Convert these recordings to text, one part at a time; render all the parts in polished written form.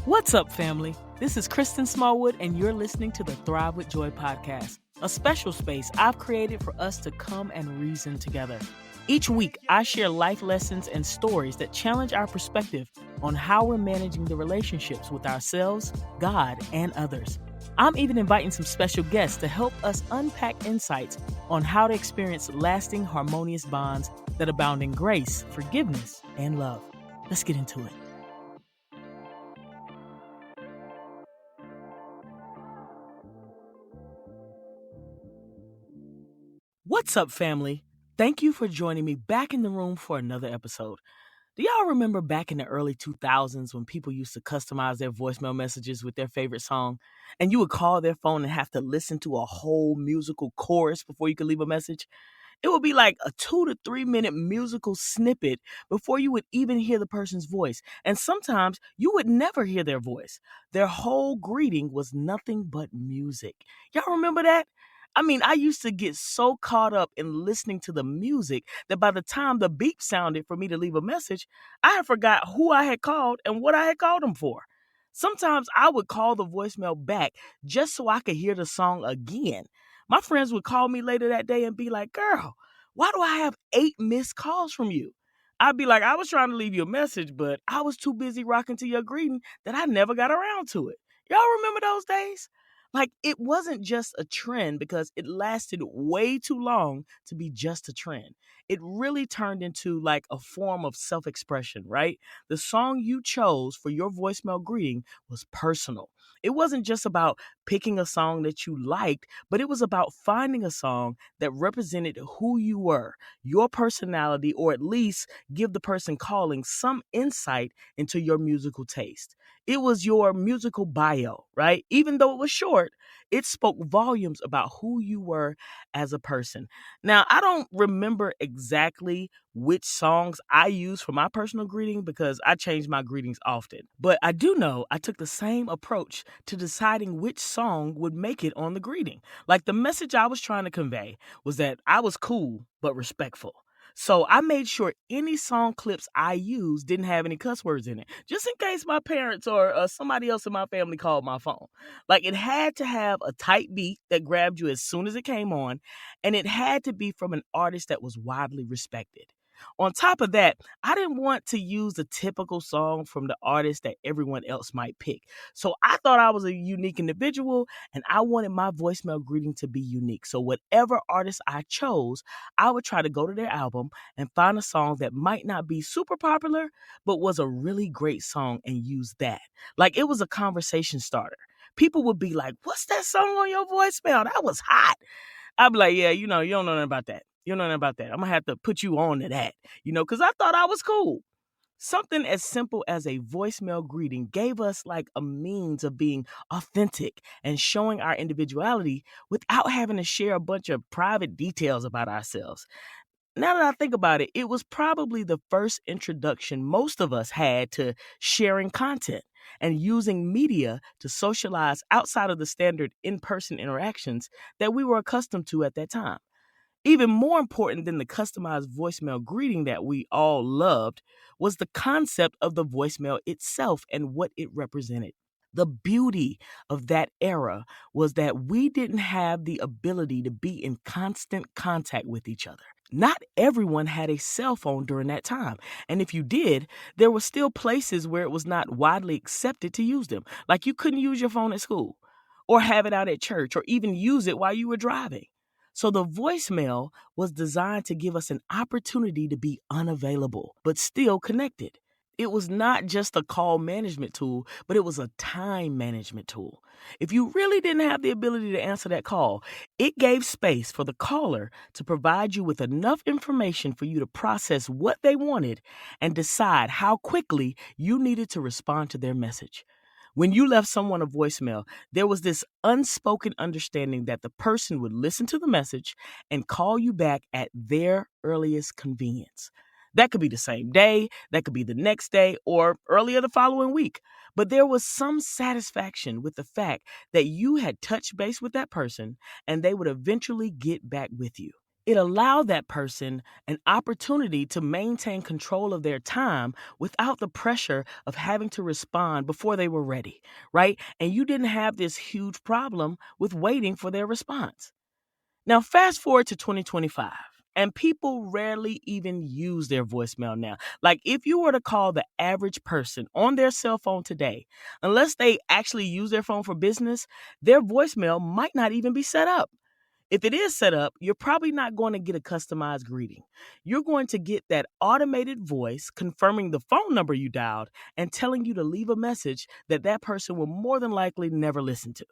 What's up, family? This is Kristen Smallwood, and you're listening to the Thrive with Joy podcast, a special space I've created for us to come and reason together. Each week, I share life lessons and stories that challenge our perspective on how we're managing the relationships with ourselves, God, and others. I'm even inviting some special guests to help us unpack insights on how to experience lasting, harmonious bonds that abound in grace, forgiveness, and love. Let's get into it. What's up, family? Thank you for joining me back in the room for another episode. Do y'all remember back in the early 2000s when people used to customize their voicemail messages with their favorite song? And you would call their phone and have to listen to a whole musical chorus before you could leave a message? It would be like a 2 to 3 minute musical snippet before you would even hear the person's voice. And sometimes you would never hear their voice. Their whole greeting was nothing but music. Y'all remember that? I mean, I used to get so caught up in listening to the music that by the time the beep sounded for me to leave a message, I had forgot who I had called and what I had called them for. Sometimes I would call the voicemail back just so I could hear the song again. My friends would call me later that day and be like, "Girl, why do I have 8 missed calls from you?" I'd be like, "I was trying to leave you a message, but I was too busy rocking to your greeting that I never got around to it." Y'all remember those days? Like, it wasn't just a trend because it lasted way too long to be just a trend. It really turned into like a form of self expression, right? The song you chose for your voicemail greeting was personal. It wasn't just about picking a song that you liked, but it was about finding a song that represented who you were, your personality, or at least give the person calling some insight into your musical taste. It was your musical bio, right? Even though it was short, it spoke volumes about who you were as a person. Now, I don't remember exactly which songs I use for my personal greeting because I change my greetings often. But I do know I took the same approach to deciding which song would make it on the greeting. Like, the message I was trying to convey was that I was cool but respectful. So I made sure any song clips I used didn't have any cuss words in it, just in case my parents or somebody else in my family called my phone. Like, it had to have a tight beat that grabbed you as soon as it came on, and it had to be from an artist that was widely respected. On top of that, I didn't want to use a typical song from the artist that everyone else might pick. So I thought I was a unique individual and I wanted my voicemail greeting to be unique. So whatever artist I chose, I would try to go to their album and find a song that might not be super popular, but was a really great song and use that. Like, it was a conversation starter. People would be like, "What's that song on your voicemail? That was hot." I'd be like, "Yeah, you don't know nothing about that. You don't know nothing about that. I'm going to have to put you on to that, because I thought I was cool." Something as simple as a voicemail greeting gave us like a means of being authentic and showing our individuality without having to share a bunch of private details about ourselves. Now that I think about it, it was probably the first introduction most of us had to sharing content and using media to socialize outside of the standard in person interactions that we were accustomed to at that time. Even more important than the customized voicemail greeting that we all loved was the concept of the voicemail itself and what it represented. The beauty of that era was that we didn't have the ability to be in constant contact with each other. Not everyone had a cell phone during that time. And if you did, there were still places where it was not widely accepted to use them. Like, you couldn't use your phone at school or have it out at church or even use it while you were driving. So the voicemail was designed to give us an opportunity to be unavailable, but still connected. It was not just a call management tool, but it was a time management tool. If you really didn't have the ability to answer that call, it gave space for the caller to provide you with enough information for you to process what they wanted and decide how quickly you needed to respond to their message. When you left someone a voicemail, there was this unspoken understanding that the person would listen to the message and call you back at their earliest convenience. That could be the same day, that could be the next day, or earlier the following week. But there was some satisfaction with the fact that you had touched base with that person and they would eventually get back with you. It allowed that person an opportunity to maintain control of their time without the pressure of having to respond before they were ready, right? And you didn't have this huge problem with waiting for their response. Now, fast forward to 2025, and people rarely even use their voicemail now. Like, if you were to call the average person on their cell phone today, unless they actually use their phone for business, their voicemail might not even be set up. If it is set up, you're probably not going to get a customized greeting. You're going to get that automated voice confirming the phone number you dialed and telling you to leave a message that that person will more than likely never listen to.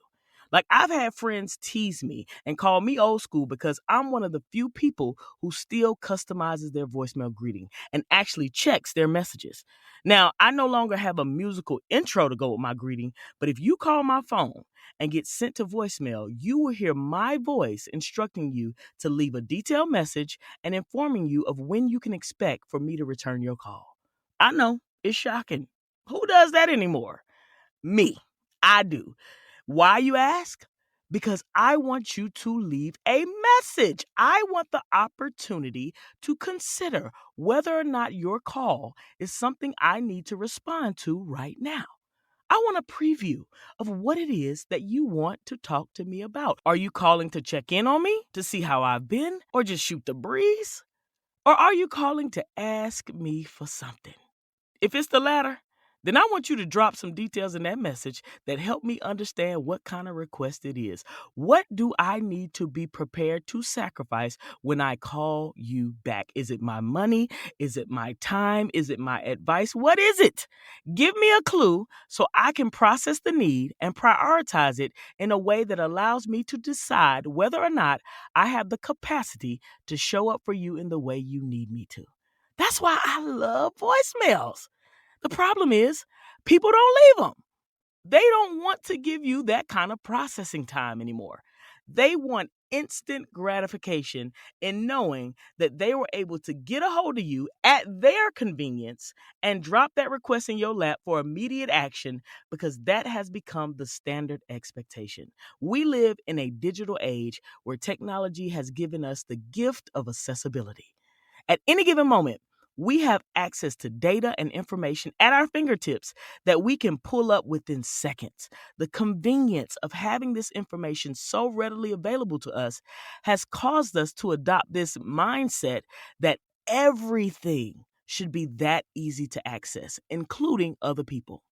Like, I've had friends tease me and call me old school because I'm one of the few people who still customizes their voicemail greeting and actually checks their messages. Now, I no longer have a musical intro to go with my greeting, but if you call my phone and get sent to voicemail, you will hear my voice instructing you to leave a detailed message and informing you of when you can expect for me to return your call. I know, it's shocking. Who does that anymore? Me. I do. Why, you ask? Because I want you to leave a message. I want the opportunity to consider whether or not your call is something I need to respond to right now. I want a preview of what it is that you want to talk to me about. Are you calling to check in on me, to see how I've been, or just shoot the breeze? Or are you calling to ask me for something? If it's the latter, then I want you to drop some details in that message that help me understand what kind of request it is. What do I need to be prepared to sacrifice when I call you back? Is it my money? Is it my time? Is it my advice? What is it? Give me a clue so I can process the need and prioritize it in a way that allows me to decide whether or not I have the capacity to show up for you in the way you need me to. That's why I love voicemails. The problem is, people don't leave them. They don't want to give you that kind of processing time anymore. They want instant gratification in knowing that they were able to get a hold of you at their convenience and drop that request in your lap for immediate action, because that has become the standard expectation. We live in a digital age where technology has given us the gift of accessibility. At any given moment, we have access to data and information at our fingertips that we can pull up within seconds. The convenience of having this information so readily available to us has caused us to adopt this mindset that everything should be that easy to access, including other people.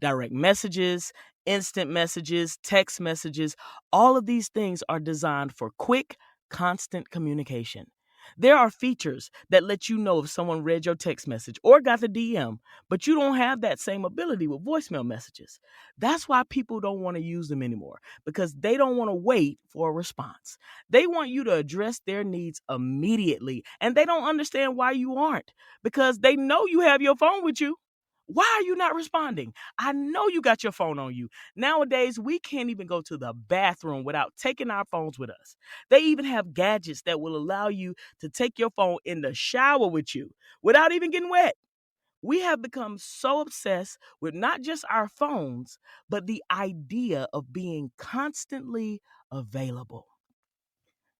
Direct messages, instant messages, text messages, all of these things are designed for quick, constant communication. There are features that let you know if someone read your text message or got the DM, but you don't have that same ability with voicemail messages. That's why people don't want to use them anymore, because they don't want to wait for a response. They want you to address their needs immediately, and they don't understand why you aren't, because they know you have your phone with you. Why are you not responding? I know you got your phone on you. Nowadays, we can't even go to the bathroom without taking our phones with us. They even have gadgets that will allow you to take your phone in the shower with you without even getting wet. We have become so obsessed with not just our phones, but the idea of being constantly available.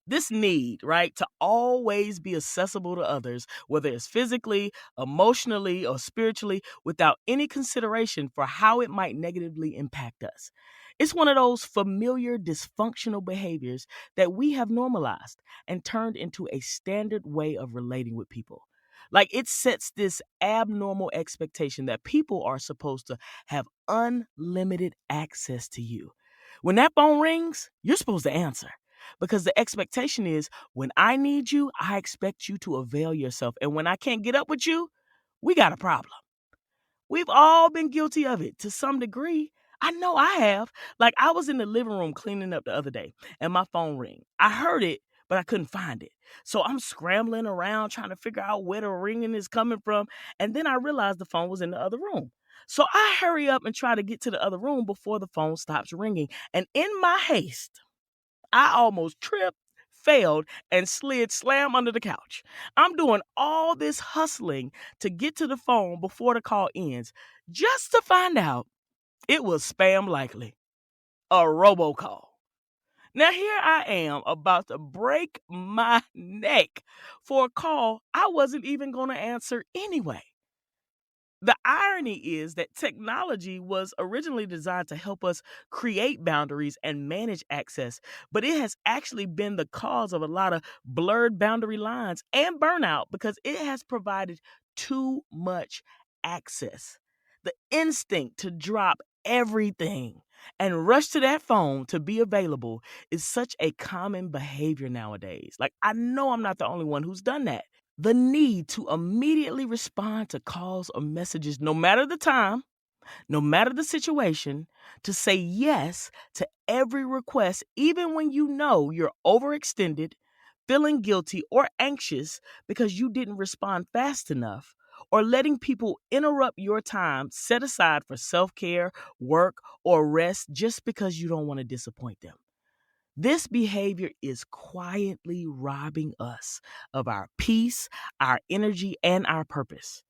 This need, right, to always be accessible to others, whether it's physically, emotionally, or spiritually, without any consideration for how it might negatively impact us. It's one of those familiar dysfunctional behaviors that we have normalized and turned into a standard way of relating with people. Like, it sets this abnormal expectation that people are supposed to have unlimited access to you. When that phone rings, you're supposed to answer, because the expectation is, when I need you, I expect you to avail yourself. And when I can't get up with you, we got a problem. We've all been guilty of it to some degree. I know I have. Like, I was in the living room cleaning up the other day and my phone rang. I heard it, but I couldn't find it. So I'm scrambling around trying to figure out where the ringing is coming from. And then I realized the phone was in the other room. So I hurry up and try to get to the other room before the phone stops ringing. And in my haste, I almost tripped, failed, and slid slam under the couch. I'm doing all this hustling to get to the phone before the call ends, just to find out it was spam likely, a robocall. Now, here I am about to break my neck for a call I wasn't even going to answer anyway. The irony is that technology was originally designed to help us create boundaries and manage access, but it has actually been the cause of a lot of blurred boundary lines and burnout because it has provided too much access. The instinct to drop everything and rush to that phone to be available is such a common behavior nowadays. Like, I know I'm not the only one who's done that. The need to immediately respond to calls or messages, no matter the time, no matter the situation, to say yes to every request, even when you know you're overextended, feeling guilty or anxious because you didn't respond fast enough, or letting people interrupt your time set aside for self care, work, or rest just because you don't want to disappoint them. This behavior is quietly robbing us of our peace, our energy, and our purpose.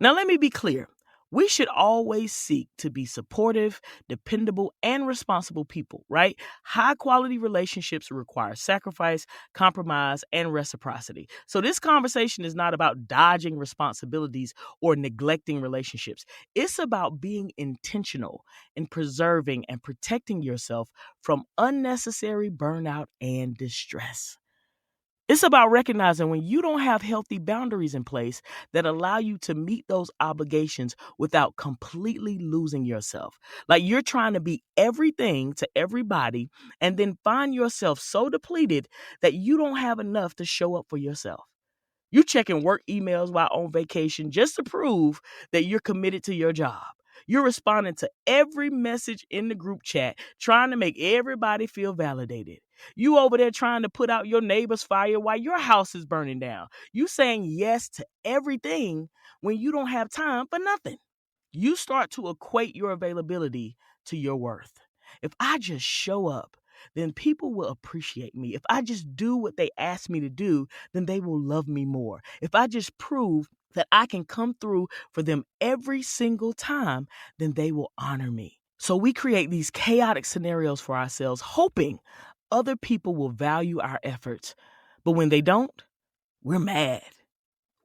Now, let me be clear. We should always seek to be supportive, dependable, and responsible people, right? High quality relationships require sacrifice, compromise, and reciprocity. So, this conversation is not about dodging responsibilities or neglecting relationships. It's about being intentional in preserving and protecting yourself from unnecessary burnout and distress. It's about recognizing when you don't have healthy boundaries in place that allow you to meet those obligations without completely losing yourself. Like, you're trying to be everything to everybody and then find yourself so depleted that you don't have enough to show up for yourself. You checking work emails while on vacation just to prove that you're committed to your job. You're responding to every message in the group chat, trying to make everybody feel validated. You over there trying to put out your neighbor's fire while your house is burning down. You saying yes to everything when you don't have time for nothing. You start to equate your availability to your worth. If I just show up, then people will appreciate me. If I just do what they ask me to do, then they will love me more. If I just prove that I can come through for them every single time, then they will honor me. So we create these chaotic scenarios for ourselves, hoping other people will value our efforts. But when they don't, we're mad.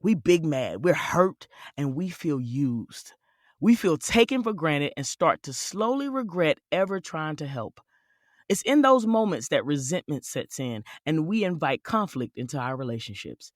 We big mad. We're hurt and we feel used. We feel taken for granted and start to slowly regret ever trying to help. It's in those moments that resentment sets in and we invite conflict into our relationships.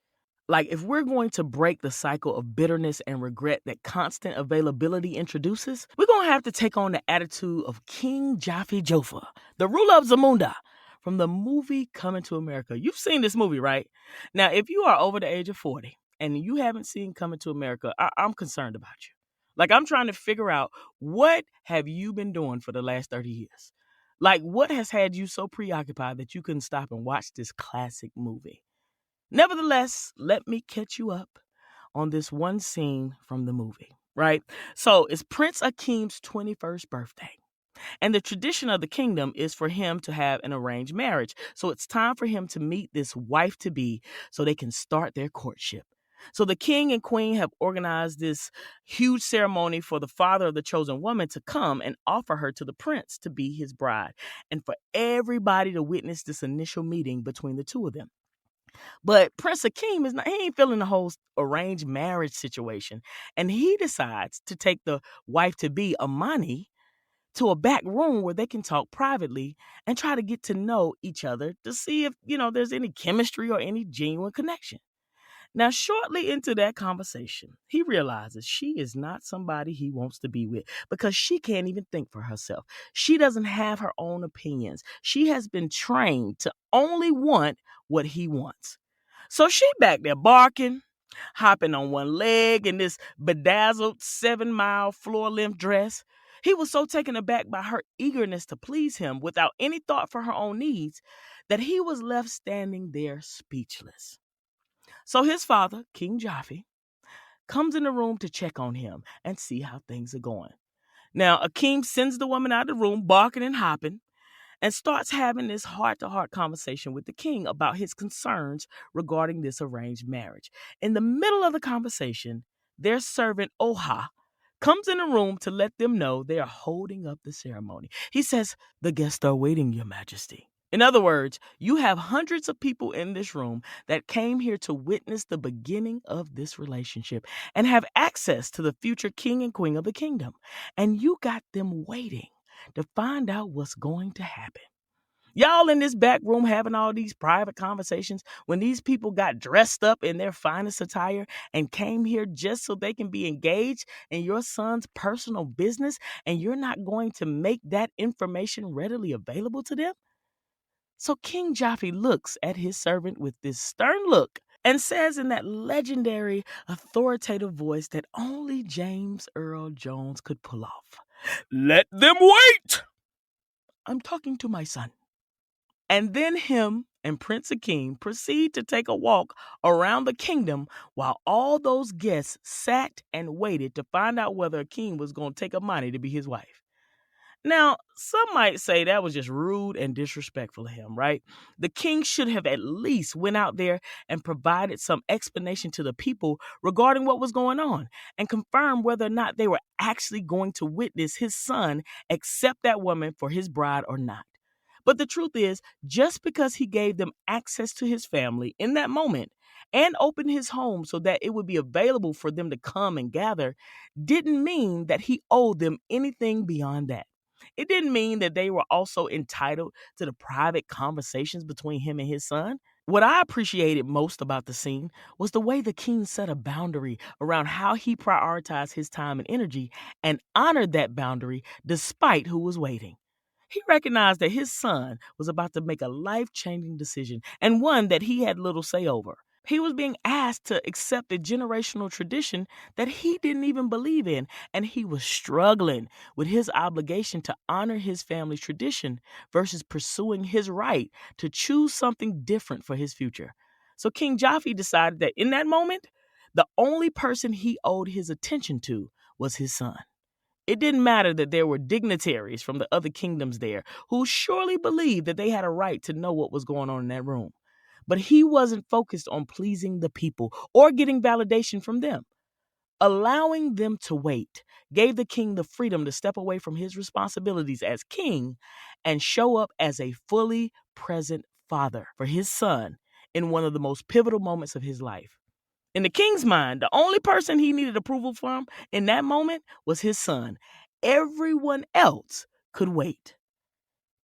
Like, if we're going to break the cycle of bitterness and regret that constant availability introduces, we're going to have to take on the attitude of King Jaffe Joffa, the ruler of Zamunda, from the movie Coming to America. You've seen this movie, right? Now, if you are over the age of 40 and you haven't seen Coming to America, I'm concerned about you. Like, I'm trying to figure out, what have you been doing for the last 30 years? Like, what has had you so preoccupied that you couldn't stop and watch this classic movie? Nevertheless, let me catch you up on this one scene from the movie, right? So it's Prince Akeem's 21st birthday. And the tradition of the kingdom is for him to have an arranged marriage. So it's time for him to meet this wife to be so they can start their courtship. So the king and queen have organized this huge ceremony for the father of the chosen woman to come and offer her to the prince to be his bride, and for everybody to witness this initial meeting between the two of them. But Prince Akeem he ain't feeling the whole arranged marriage situation. And he decides to take the wife to be, Amani, to a back room where they can talk privately and try to get to know each other to see if, there's any chemistry or any genuine connection. Now, shortly into that conversation, he realizes she is not somebody he wants to be with because she can't even think for herself. She doesn't have her own opinions. She has been trained to only want what he wants. So she back there barking, hopping on one leg in this bedazzled 7-mile floor-length dress. He was so taken aback by her eagerness to please him without any thought for her own needs that he was left standing there speechless. So his father, King Jaffe, comes in the room to check on him and see how things are going. Now, Akeem sends the woman out of the room, barking and hopping, and starts having this heart-to-heart conversation with the king about his concerns regarding this arranged marriage. In the middle of the conversation, their servant, Oha, comes in the room to let them know they are holding up the ceremony. He says, "The guests are waiting, Your Majesty." In other words, you have hundreds of people in this room that came here to witness the beginning of this relationship and have access to the future king and queen of the kingdom. And you got them waiting to find out what's going to happen. Y'all in this back room having all these private conversations when these people got dressed up in their finest attire and came here just so they can be engaged in your son's personal business, and you're not going to make that information readily available to them? So King Jaffe looks at his servant with this stern look and says in that legendary, authoritative voice that only James Earl Jones could pull off, "Let them wait! I'm talking to my son." And then him and Prince Akeem proceed to take a walk around the kingdom while all those guests sat and waited to find out whether Akeem was going to take Amani to be his wife. Now, some might say that was just rude and disrespectful of him, right? The king should have at least went out there and provided some explanation to the people regarding what was going on and confirmed whether or not they were actually going to witness his son accept that woman for his bride or not. But the truth is, just because he gave them access to his family in that moment and opened his home so that it would be available for them to come and gather, didn't mean that he owed them anything beyond that. It didn't mean that they were also entitled to the private conversations between him and his son. What I appreciated most about the scene was the way the king set a boundary around how he prioritized his time and energy and honored that boundary despite who was waiting. He recognized that his son was about to make a life-changing decision and one that he had little say over. He was being asked to accept a generational tradition that he didn't even believe in, and he was struggling with his obligation to honor his family's tradition versus pursuing his right to choose something different for his future. So King Jaffe decided that in that moment, the only person he owed his attention to was his son. It didn't matter that there were dignitaries from the other kingdoms there who surely believed that they had a right to know what was going on in that room. But he wasn't focused on pleasing the people or getting validation from them. Allowing them to wait gave the king the freedom to step away from his responsibilities as king and show up as a fully present father for his son in one of the most pivotal moments of his life. In the king's mind, the only person he needed approval from in that moment was his son. Everyone else could wait.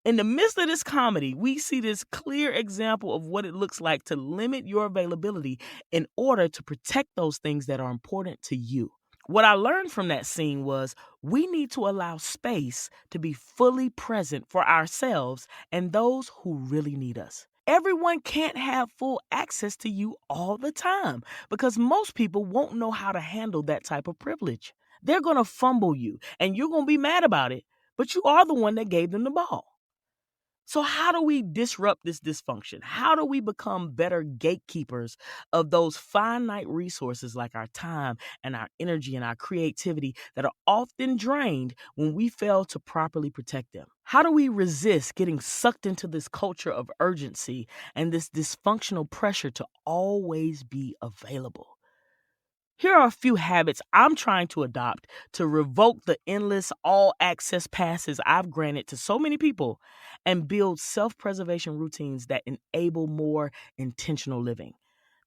In the midst of this comedy, we see this clear example of what it looks like to limit your availability in order to protect those things that are important to you. What I learned from that scene was we need to allow space to be fully present for ourselves and those who really need us. Everyone can't have full access to you all the time because most people won't know how to handle that type of privilege. They're going to fumble you and you're going to be mad about it, but you are the one that gave them the ball. So how do we disrupt this dysfunction? How do we become better gatekeepers of those finite resources like our time and our energy and our creativity that are often drained when we fail to properly protect them? How do we resist getting sucked into this culture of urgency and this dysfunctional pressure to always be available? Here are a few habits I'm trying to adopt to revoke the endless all access passes I've granted to so many people and build self preservation routines that enable more intentional living.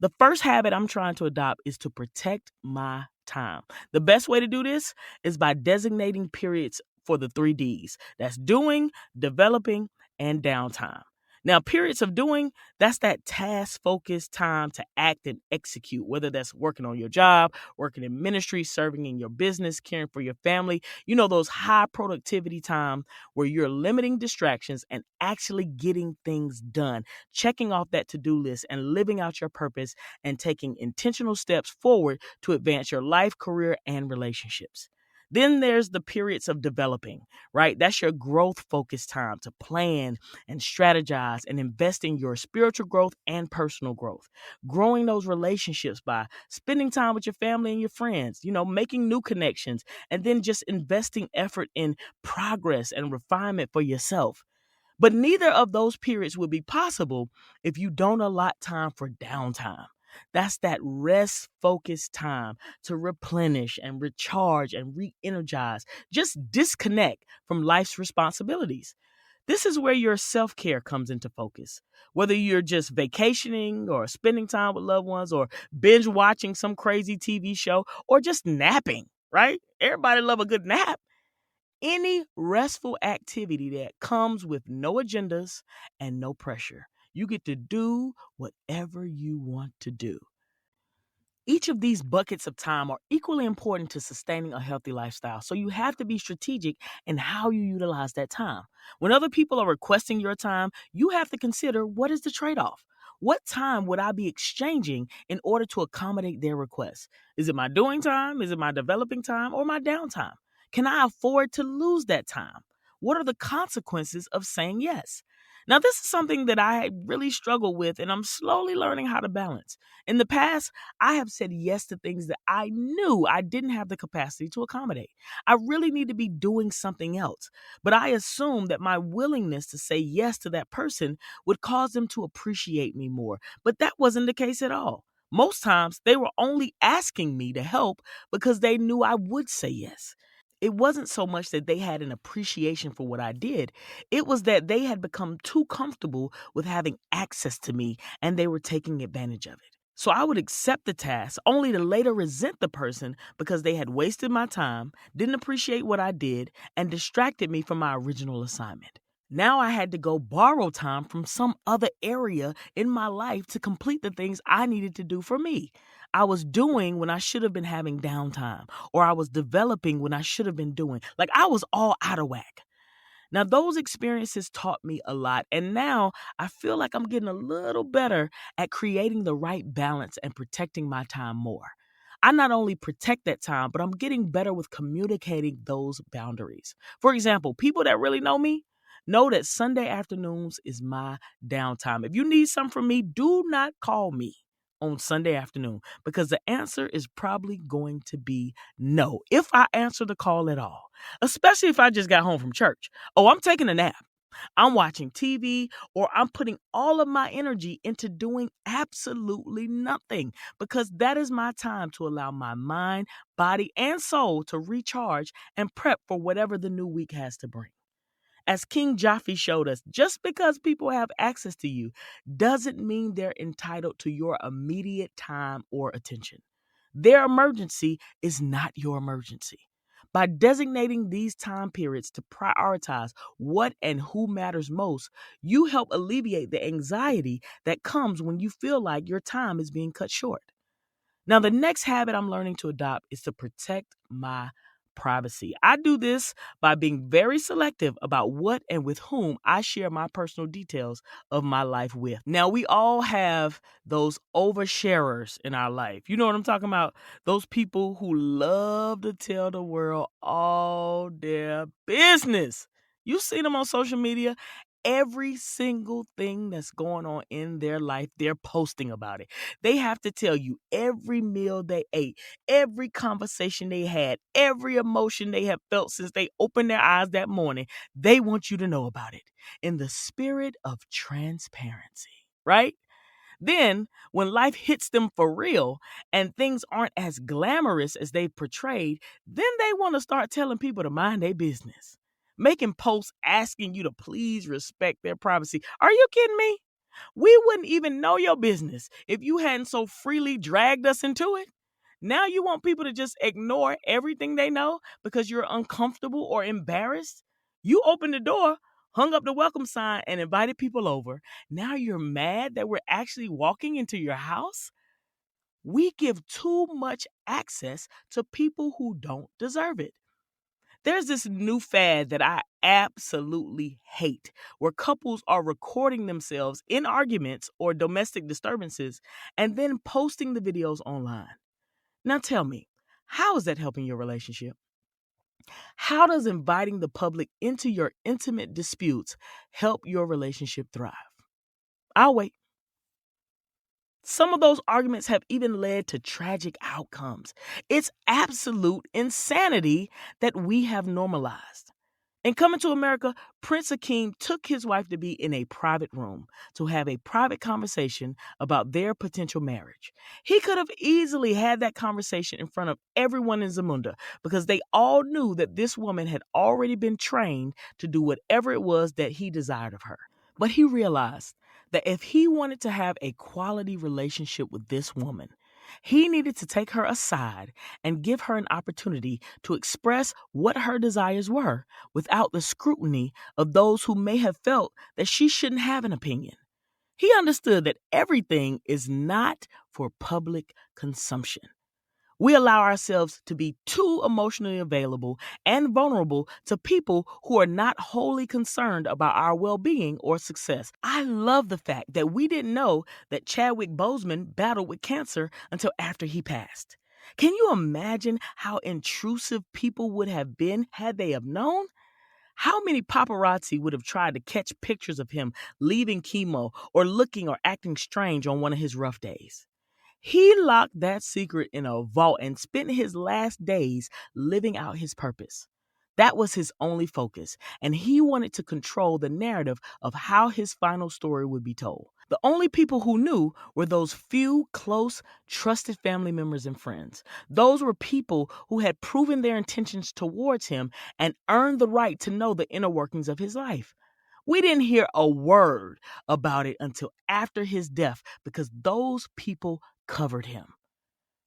The first habit I'm trying to adopt is to protect my time. The best way to do this is by designating periods for the 3 Ds. That's doing, developing, and downtime. Now, periods of doing, that's that task-focused time to act and execute, whether that's working on your job, working in ministry, serving in your business, caring for your family. You know, those high productivity time where you're limiting distractions and actually getting things done, checking off that to-do list and living out your purpose and taking intentional steps forward to advance your life, career, and relationships. Then there's the periods of developing, right? That's your growth focused time to plan and strategize and invest in your spiritual growth and personal growth. Growing those relationships by spending time with your family and your friends, making new connections, and then just investing effort in progress and refinement for yourself. But neither of those periods would be possible if you don't allot time for downtime. That's that rest focused time to replenish and recharge and re energize. Just disconnect from life's responsibilities. This is where your self-care comes into focus. Whether you're just vacationing or spending time with loved ones or binge watching some crazy TV show or just napping, right? Everybody love a good nap. Any restful activity that comes with no agendas and no pressure. You get to do whatever you want to do. Each of these buckets of time are equally important to sustaining a healthy lifestyle, so you have to be strategic in how you utilize that time. When other people are requesting your time, you have to consider what is the trade off? What time would I be exchanging in order to accommodate their requests? Is it my doing time? Is it my developing time or my downtime? Can I afford to lose that time? What are the consequences of saying yes? Now, this is something that I really struggle with, and I'm slowly learning how to balance. In the past, I have said yes to things that I knew I didn't have the capacity to accommodate. I really need to be doing something else. But I assumed that my willingness to say yes to that person would cause them to appreciate me more. But that wasn't the case at all. Most times, they were only asking me to help because they knew I would say yes. It wasn't so much that they had an appreciation for what I did. It was that they had become too comfortable with having access to me and they were taking advantage of it. So I would accept the task only to later resent the person because they had wasted my time, didn't appreciate what I did, and distracted me from my original assignment. Now I had to go borrow time from some other area in my life to complete the things I needed to do for me. I was doing when I should have been having downtime, or I was developing when I should have been doing. Like I was all out of whack. Now, those experiences taught me a lot, and now I feel like I'm getting a little better at creating the right balance and protecting my time more. I not only protect that time, but I'm getting better with communicating those boundaries. For example, people that really know me know that Sunday afternoons is my downtime. If you need something from me, do not call me on Sunday afternoon because the answer is probably going to be no, if I answer the call at all, especially if I just got home from church. Oh, I'm taking a nap. I'm watching TV, or I'm putting all of my energy into doing absolutely nothing because that is my time to allow my mind, body, and soul to recharge and prep for whatever the new week has to bring. As King Jaffe showed us, just because people have access to you doesn't mean they're entitled to your immediate time or attention. Their emergency is not your emergency. By designating these time periods to prioritize what and who matters most, you help alleviate the anxiety that comes when you feel like your time is being cut short. Now, the next habit I'm learning to adopt is to protect my privacy. I do this by being very selective about what and with whom I share my personal details of my life with. Now, we all have those oversharers in our life. You know what I'm talking about? Those people who love to tell the world all their business. You've seen them on social media. Every single thing that's going on in their life, they're posting about it. They have to tell you every meal they ate, every conversation they had, every emotion they have felt since they opened their eyes that morning. They want you to know about it in the spirit of transparency, right? Then, when life hits them for real and things aren't as glamorous as they portrayed, then they want to start telling people to mind their business. Making posts asking you to please respect their privacy. Are you kidding me? We wouldn't even know your business if you hadn't so freely dragged us into it. Now you want people to just ignore everything they know because you're uncomfortable or embarrassed? You opened the door, hung up the welcome sign, and invited people over. Now you're mad that we're actually walking into your house? We give too much access to people who don't deserve it. There's this new fad that I absolutely hate where couples are recording themselves in arguments or domestic disturbances and then posting the videos online. Now tell me, how is that helping your relationship? How does inviting the public into your intimate disputes help your relationship thrive? I'll wait. Some of those arguments have even led to tragic outcomes. It's absolute insanity that we have normalized. In Coming to America, Prince Akeem took his wife to be in a private room to have a private conversation about their potential marriage. He could have easily had that conversation in front of everyone in Zamunda because they all knew that this woman had already been trained to do whatever it was that he desired of her. But he realized that if he wanted to have a quality relationship with this woman, he needed to take her aside and give her an opportunity to express what her desires were without the scrutiny of those who may have felt that she shouldn't have an opinion. He understood that everything is not for public consumption. We allow ourselves to be too emotionally available and vulnerable to people who are not wholly concerned about our well-being or success. I love the fact that we didn't know that Chadwick Boseman battled with cancer until after he passed. Can you imagine how intrusive people would have been had they have known? How many paparazzi would have tried to catch pictures of him leaving chemo or looking or acting strange on one of his rough days? He locked that secret in a vault and spent his last days living out his purpose. That was his only focus, and he wanted to control the narrative of how his final story would be told. The only people who knew were those few close, trusted family members and friends. Those were people who had proven their intentions towards him and earned the right to know the inner workings of his life. We didn't hear a word about it until after his death because those people covered him.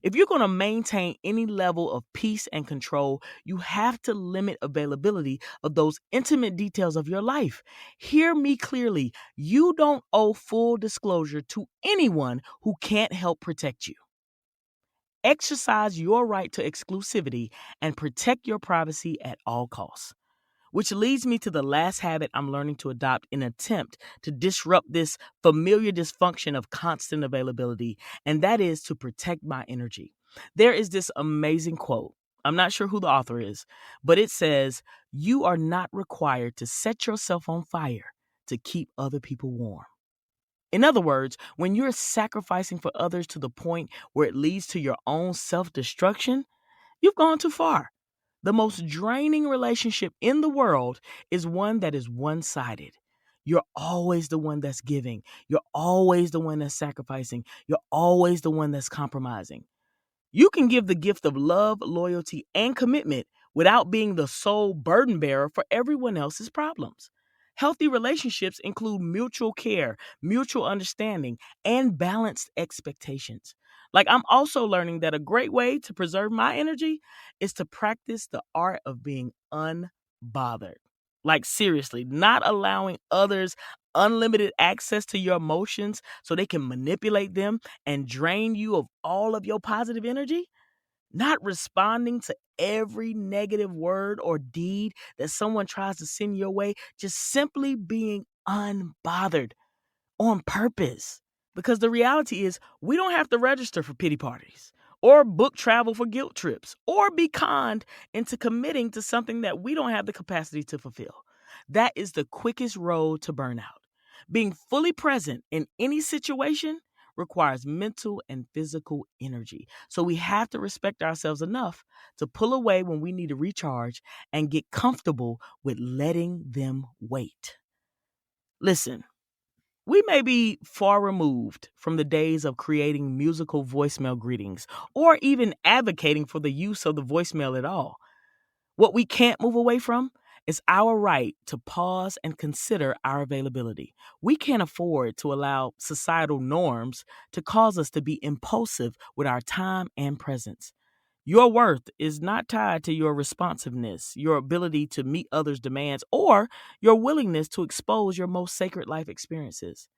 If you're going to maintain any level of peace and control, you have to limit availability of those intimate details of your life. Hear me clearly. You don't owe full disclosure to anyone who can't help protect you. Exercise your right to exclusivity and protect your privacy at all costs. Which leads me to the last habit I'm learning to adopt in an attempt to disrupt this familiar dysfunction of constant availability, and that is to protect my energy. There is this amazing quote. I'm not sure who the author is, but it says, "You are not required to set yourself on fire to keep other people warm." In other words, when you're sacrificing for others to the point where it leads to your own self-destruction, you've gone too far. The most draining relationship in the world is one that is one-sided. You're always the one that's giving. You're always the one that's sacrificing. You're always the one that's compromising. You can give the gift of love, loyalty, and commitment without being the sole burden bearer for everyone else's problems. Healthy relationships include mutual care, mutual understanding, and balanced expectations. Like, I'm also learning that a great way to preserve my energy is to practice the art of being unbothered. Like, seriously, not allowing others unlimited access to your emotions so they can manipulate them and drain you of all of your positive energy, not responding to every negative word or deed that someone tries to send your way, just simply being unbothered on purpose. Because the reality is, we don't have to register for pity parties or book travel for guilt trips or be conned into committing to something that we don't have the capacity to fulfill. That is the quickest road to burnout. Being fully present in any situation requires mental and physical energy. So we have to respect ourselves enough to pull away when we need to recharge and get comfortable with letting them wait. Listen, we may be far removed from the days of creating musical voicemail greetings or even advocating for the use of the voicemail at all. What we can't move away from is our right to pause and consider our availability. We can't afford to allow societal norms to cause us to be impulsive with our time and presence. Your worth is not tied to your responsiveness, your ability to meet others' demands, or your willingness to expose your most sacred life experiences.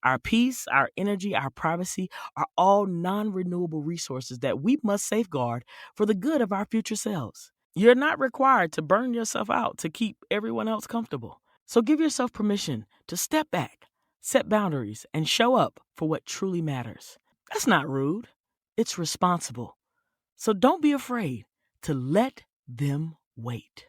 Our peace, our energy, our privacy are all non-renewable resources that we must safeguard for the good of our future selves. You're not required to burn yourself out to keep everyone else comfortable. So give yourself permission to step back, set boundaries, and show up for what truly matters. That's not rude. It's responsible. So don't be afraid to let them wait.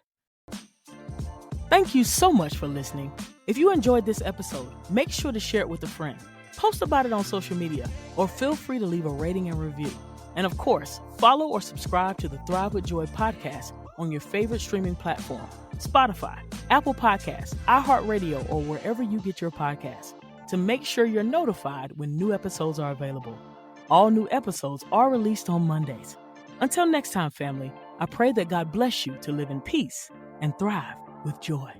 Thank you so much for listening. If you enjoyed this episode, make sure to share it with a friend. Post about it on social media, or feel free to leave a rating and review. And of course, follow or subscribe to the Thrive with Joy podcast on your favorite streaming platform Spotify, Apple Podcasts, iHeartRadio, or wherever you get your podcasts to make sure you're notified when new episodes are available. All new episodes are released on Mondays. Until next time, family, I pray that God bless you to live in peace and thrive with joy.